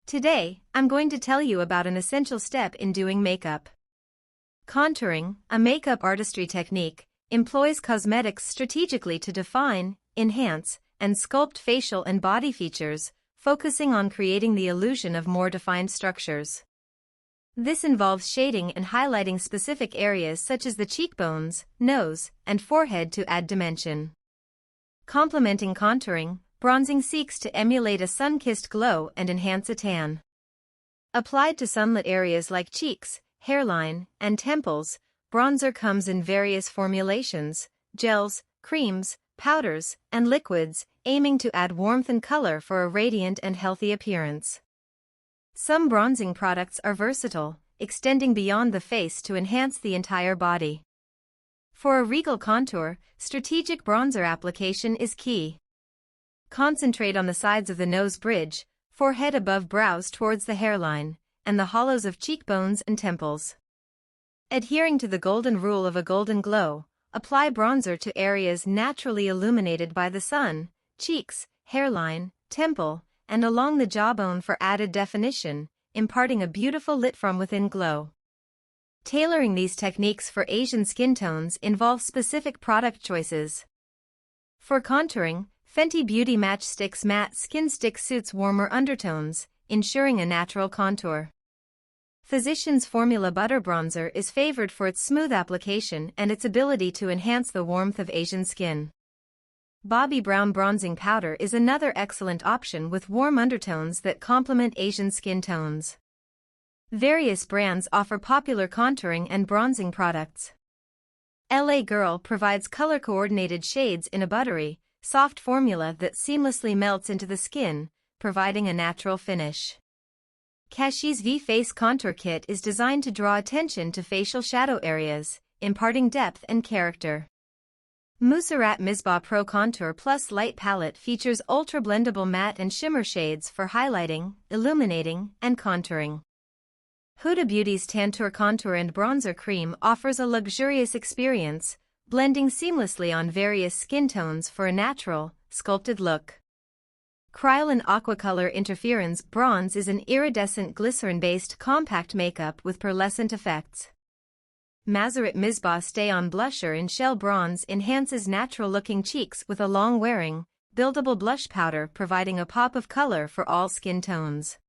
Today, I'm going to tell you about an essential step in doing makeup. Contouring, a makeup artistry technique, employs cosmetics strategically to define, enhance, and sculpt facial and body features, focusing on creating the illusion of more defined structures. This involves shading and highlighting specific areas such as the cheekbones, nose, and forehead to add dimension. Complementing contouring, bronzing seeks to emulate a sun-kissed glow and enhance a tan. Applied to sunlit areas like cheeks, hairline, and temples, bronzer comes in various formulations, gels, creams, powders, and liquids, aiming to add warmth and color for a radiant and healthy appearance. Some bronzing products are versatile, extending beyond the face to enhance the entire body. For a regal contour, strategic bronzer application is key. Concentrate on the sides of the nose bridge, forehead above brows towards the hairline, and the hollows of cheekbones and temples. Adhering to the golden rule of a golden glow, apply bronzer to areas naturally illuminated by the sun, cheeks, hairline, temple, and along the jawbone for added definition, imparting a beautiful lit-from-within glow. Tailoring these techniques for Asian skin tones involves specific product choices. For contouring, Fenty Beauty Match Stix Matte Skin Stick suits warmer undertones, ensuring a natural contour. Physicians Formula Butter Bronzer is favored for its smooth application and its ability to enhance the warmth of Asian skin. Bobbi Brown Bronzing Powder is another excellent option with warm undertones that complement Asian skin tones. Various brands offer popular contouring and bronzing products. LA Girl provides color-coordinated shades in a buttery, soft formula that seamlessly melts into the skin, providing a natural finish. Kashees V-Face Contour Kit is designed to draw attention to facial shadow areas, imparting depth and character. Musarat Misbah Pro Contour Plus Light Palette features ultra-blendable matte and shimmer shades for highlighting, illuminating, and contouring. Huda Beauty's Tantour Contour and Bronzer Cream offers a luxurious experience, blending seamlessly on various skin tones for a natural, sculpted look. Kryolan Aquacolor Interference Bronze is an iridescent glycerin-based compact makeup with pearlescent effects. Mazaret Misbah Stay-On Blusher in Shell Bronze enhances natural-looking cheeks with a long-wearing, buildable blush powder providing a pop of color for all skin tones.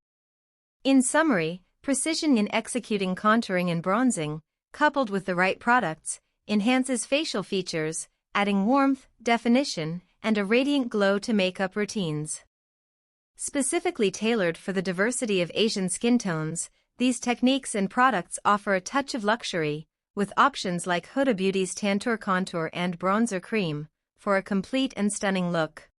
In summary, precision in executing contouring and bronzing, coupled with the right products, enhances facial features, adding warmth, definition, and a radiant glow to makeup routines. Specifically tailored for the diversity of Asian skin tones, these techniques and products offer a touch of luxury, with options like Huda Beauty's Tantour Contour and Bronzer Cream, for a complete and stunning look.